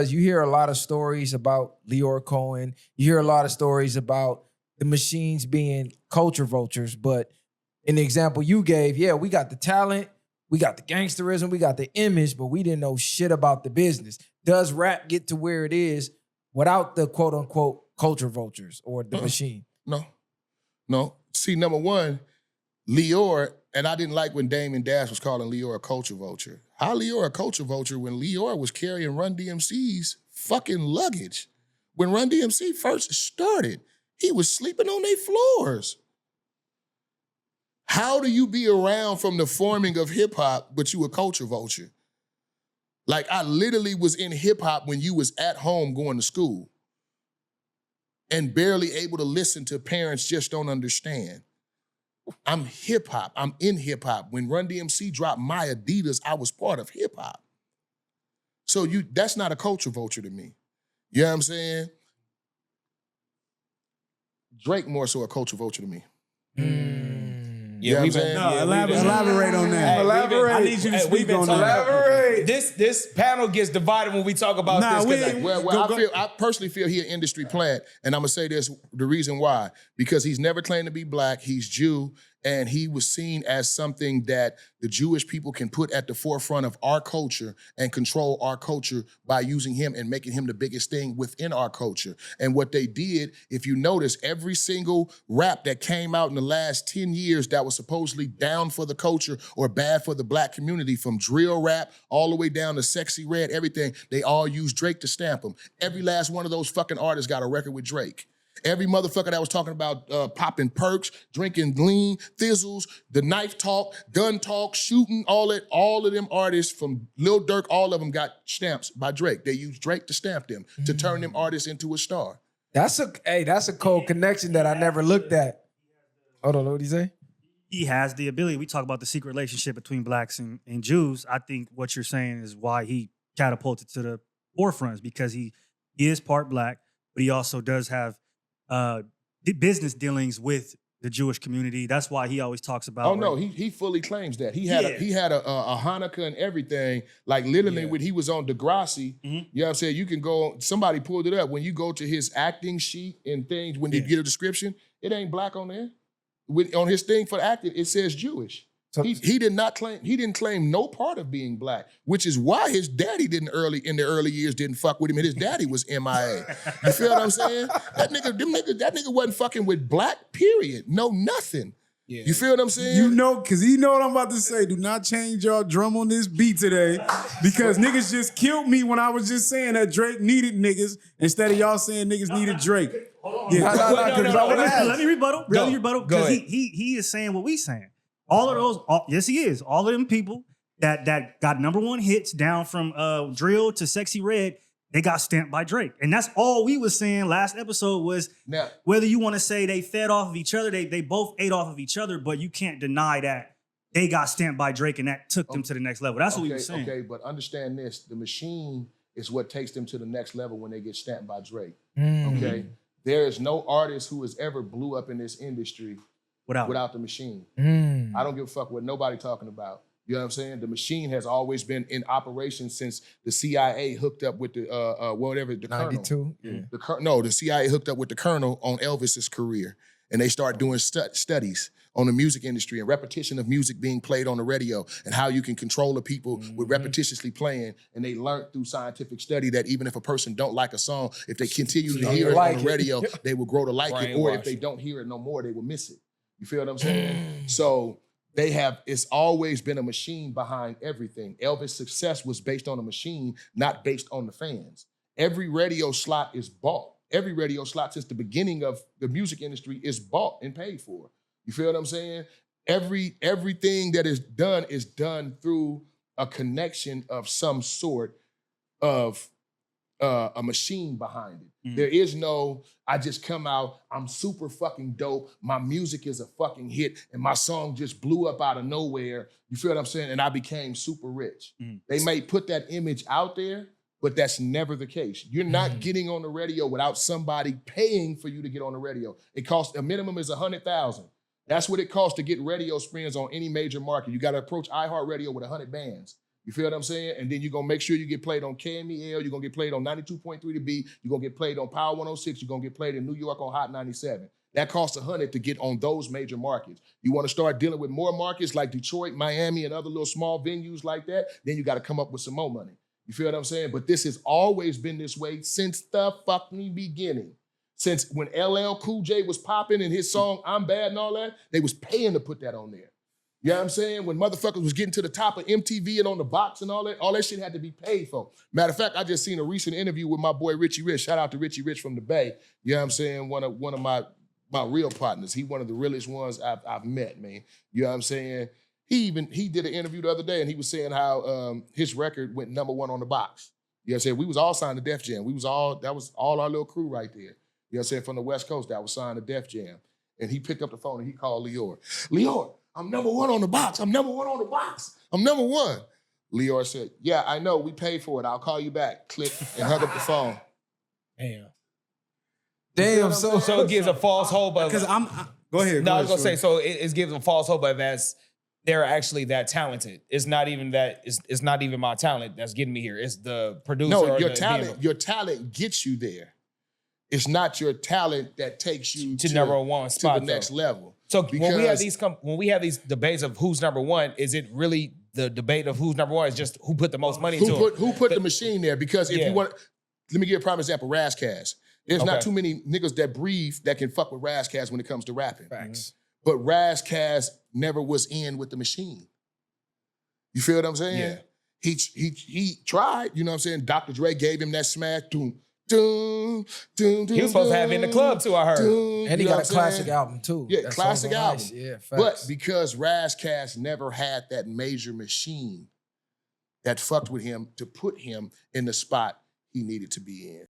You hear a lot of stories about Lyor Cohen. You hear a lot of stories about the machines being culture vultures. But in the example you gave, yeah, we got the talent, we got the gangsterism, we got the image, but we didn't know shit about the business. Does rap get to where it is without the quote unquote culture vultures or the machine? No. See, number one, Lyor, and I didn't like when Damon Dash was calling Lyor a culture vulture. How Lyor a culture vulture when Lyor was carrying Run DMC's fucking luggage? When Run DMC first started, he was sleeping on their floors. How do you be around from the forming of hip hop, but you a culture vulture? Like, I literally was in hip hop when you was at home going to school and barely able to listen to parents just don't understand. I'm hip hop. I'm in hip hop. When Run DMC dropped My Adidas, I was part of hip hop. So that's not a culture vulture to me. You know what I'm saying? Drake more so a culture vulture to me. Yeah, you know what I'm saying? Elaborate on that. Elaborate. I need you to speak on that. Elaborate. This panel gets divided when we talk about this. I personally feel he an industry plant, and I'm gonna say this, the reason why, because he's never claimed to be black, he's Jew, and he was seen as something that the Jewish people can put at the forefront of our culture and control our culture by using him and making him the biggest thing within our culture. And what they did, if you notice, every single rap that came out in the last 10 years that was supposedly down for the culture or bad for the black community, from drill rap all the way down to Sexy Red, everything, they all used Drake to stamp them. Every last one of those fucking artists got a record with Drake. Every motherfucker that was talking about popping perks, drinking lean, fizzles, the knife talk, gun talk, shooting, all of them artists from Lil Durk, all of them got stamps by Drake. They used Drake to stamp them, to turn them artists into a star. That's a cold connection that I never looked at. Hold on, what did he say? He has the ability. We talk about the secret relationship between blacks and Jews. I think what you're saying is why he catapulted to the forefront, because he is part black, but he also does have business dealings with the Jewish community. That's why he always talks about. Oh no, he fully claims that he had a Hanukkah and everything. Like literally, when he was on Degrassi, you know what I'm saying. You can go. Somebody pulled it up. When you go to his acting sheet and things, when you get a description, it ain't black on there. On his thing for acting, it says Jewish. So he didn't claim no part of being black, which is why his daddy in the early years didn't fuck with him, and his daddy was MIA. You feel what I'm saying? That nigga wasn't fucking with black, period. No, nothing. Yeah. You feel what I'm saying? You know, because he know what I'm about to say. Do not change your drum on this beat today, because niggas just killed me when I was just saying that Drake needed niggas instead of y'all saying niggas needed Drake. Yeah. Let me rebuttal. Because he is saying what we saying. All of those, yes, he is. All of them people that got #1 hits down from Drill to Sexy Red, they got stamped by Drake. And that's all we was saying last episode was whether you want to say they fed off of each other, they both ate off of each other, but you can't deny that they got stamped by Drake and that took them to the next level. That's what we were saying. Okay, but understand this. The machine is what takes them to the next level when they get stamped by Drake. Okay? There is no artist who has ever blew up in this industry without the machine. I don't give a fuck what nobody talking about. You know what I'm saying? The machine has always been in operation since the CIA hooked up with the the 92. Colonel. The CIA hooked up with the Colonel on Elvis's career, and they start doing studies on the music industry and repetition of music being played on the radio and how you can control the people with repetitiously playing. And they learned through scientific study that even if a person don't like a song, if they continue to hear it on the radio, they will grow to like it. Or if they don't hear it no more, they will miss it. You feel what I'm saying? So it's always been a machine behind everything. Elvis' success was based on a machine, not based on the fans. Every radio slot is bought. Every radio slot since the beginning of the music industry is bought and paid for. You feel what I'm saying? Everything that is done through a connection of some sort of a machine behind it. There is no, I just come out, I'm super fucking dope, my music is a fucking hit, and my song just blew up out of nowhere. You feel what I'm saying? And I became super rich. They may put that image out there, but that's never the case. You're not getting on the radio without somebody paying for you to get on the radio. It costs, a minimum is $100,000. That's what it costs to get radio spins on any major market. You got to approach iHeartRadio with 100 bands. You feel what I'm saying? And then you're gonna make sure you get played on KMEL, you're gonna get played on 92.3 The Beat, you're gonna get played on Power 106, you're gonna get played in New York on Hot 97. That costs $100 to get on those major markets. You wanna start dealing with more markets like Detroit, Miami, and other little small venues like that, then you gotta come up with some more money. You feel what I'm saying? But this has always been this way since the fucking beginning. Since when LL Cool J was popping in his song, I'm Bad and all that, they was paying to put that on there. You know what I'm saying? When motherfuckers was getting to the top of MTV and on the box and all that shit had to be paid for. Matter of fact, I just seen a recent interview with my boy Richie Rich. Shout out to Richie Rich from the Bay. You know what I'm saying? One of my real partners. He one of the realest ones I've met, man. You know what I'm saying? He did an interview the other day and he was saying how his record went #1 on the box. You know what I'm saying? We was all signed to Def Jam. That was all our little crew right there. You know what I'm saying? From the West Coast that was signed to Def Jam. And he picked up the phone and he called Lyor. Lyor, I'm #1 on the box. I'm #1 on the box. I'm #1. Lyor said, yeah, I know. We paid for it. I'll call you back. Click and hung up the phone. Damn. So it gives a false hope of. Because go ahead. No, I was gonna say. So it gives a false hope of they're actually that talented. It's not even that. It's not even my talent that's getting me here. It's the producer. No, or your the talent. Your talent gets you there. It's not your talent that takes you to #1 spot to the next level. So when we have these debates of who's #1, is it really the debate of who's #1? Is just who put the most money into it? Who put the machine there? Because if you want, let me give you a prime example. Razzcast. There's not too many niggas that breathe that can fuck with Razzcast when it comes to rapping. Facts. But Razzcast never was in with the machine. You feel what I'm saying? Yeah. He tried. You know what I'm saying? Dr. Dre gave him that smash. Doom, doom, doom, He was supposed to have it in the club too, I heard. And he got a classic album too. Yeah, That classic song's album. nice. Yeah, facts. But because Razzcast never had that major machine that fucked with him to put him in the spot he needed to be in.